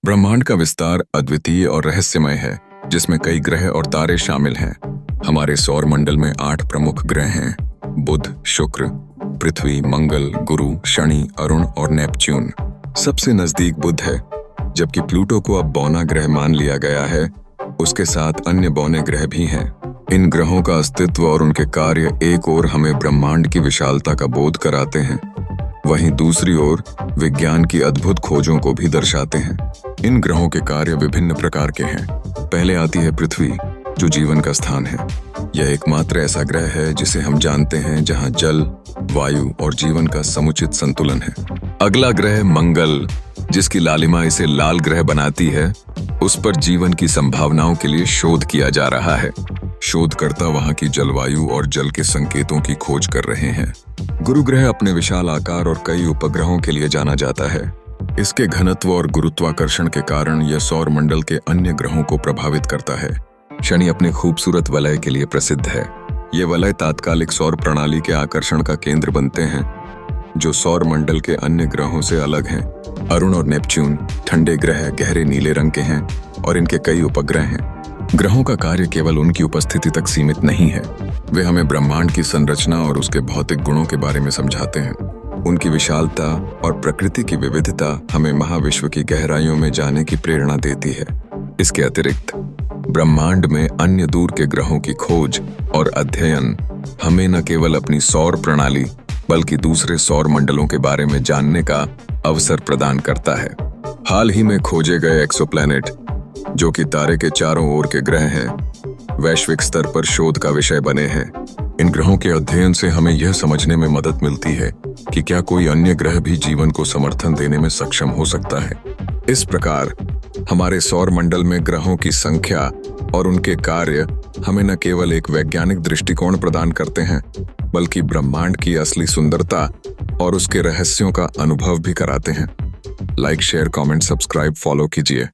ब्रह्मांड का विस्तार अद्वितीय और रहस्यमय है, जिसमें कई ग्रह और तारे शामिल हैं। हमारे सौर मंडल में 8 प्रमुख ग्रह हैं: बुध, शुक्र, पृथ्वी, मंगल, गुरु, शनि, अरुण और नेपच्यून। सबसे नजदीक बुध है, जबकि प्लूटो को अब बौना ग्रह मान लिया गया है। उसके साथ अन्य बौने ग्रह भी हैं। इन ग्रहों का अस्तित्व और उनके कार्य एक ओर हमें ब्रह्मांड की विशालता का बोध कराते हैं, वहीं दूसरी ओर विज्ञान की अद्भुत खोजों को भी दर्शाते हैं। इन ग्रहों के कार्य विभिन्न प्रकार के हैं। पहले आती है पृथ्वी, जो जीवन का स्थान है। यह एकमात्र ऐसा ग्रह है जिसे हम जानते हैं जहां जल, वायु और जीवन का समुचित संतुलन है। अगला ग्रह मंगल, जिसकी लालिमा इसे लाल ग्रह बनाती है। उस पर जीवन की संभावनाओं के लिए शोध किया जा रहा है। शोधकर्ता वहां की जलवायु और जल के संकेतों की खोज कर रहे हैं। गुरु ग्रह अपने विशाल आकार और कई उपग्रहों के लिए जाना जाता है। इसके घनत्व और गुरुत्वाकर्षण के कारण यह सौर मंडल के अन्य ग्रहों को प्रभावित करता है। शनि अपने खूबसूरत वलय के लिए प्रसिद्ध है। ये वलय तात्कालिक सौर प्रणाली के आकर्षण का केंद्र बनते हैं, जो सौर मंडल के अन्य ग्रहों से अलग हैं। अरुण और नेपच्यून ठंडे ग्रह गहरे नीले रंग के हैं और इनके कई उपग्रह हैं। ग्रहों का कार्य केवल उनकी उपस्थिति तक सीमित नहीं है। वे हमें ब्रह्मांड की संरचना और उसके भौतिक गुणों के बारे में समझाते हैं। उनकी विशालता और प्रकृति की विविधता हमें महाविश्व की गहराइयों में जाने की प्रेरणा देती है। इसके अतिरिक्त ब्रह्मांड में अन्य दूर के ग्रहों की खोज और अध्ययन हमें न केवल अपनी सौर प्रणाली बल्कि दूसरे सौर मंडलों के बारे में जानने का अवसर प्रदान करता है। हाल ही में खोजे गए एक्सोप्लैनेट, जो कि तारे के चारों ओर के ग्रह हैं, वैश्विक स्तर पर शोध का विषय बने हैं। इन ग्रहों के अध्ययन से हमें यह समझने में मदद मिलती है कि क्या कोई अन्य ग्रह भी जीवन को समर्थन देने में सक्षम हो सकता है। इस प्रकार हमारे सौर मंडल में ग्रहों की संख्या और उनके कार्य हमें न केवल एक वैज्ञानिक दृष्टिकोण प्रदान करते हैं, बल्कि ब्रह्मांड की असली सुंदरता और उसके रहस्यों का अनुभव भी कराते हैं। Like, share, comment, subscribe, follow कीजिए।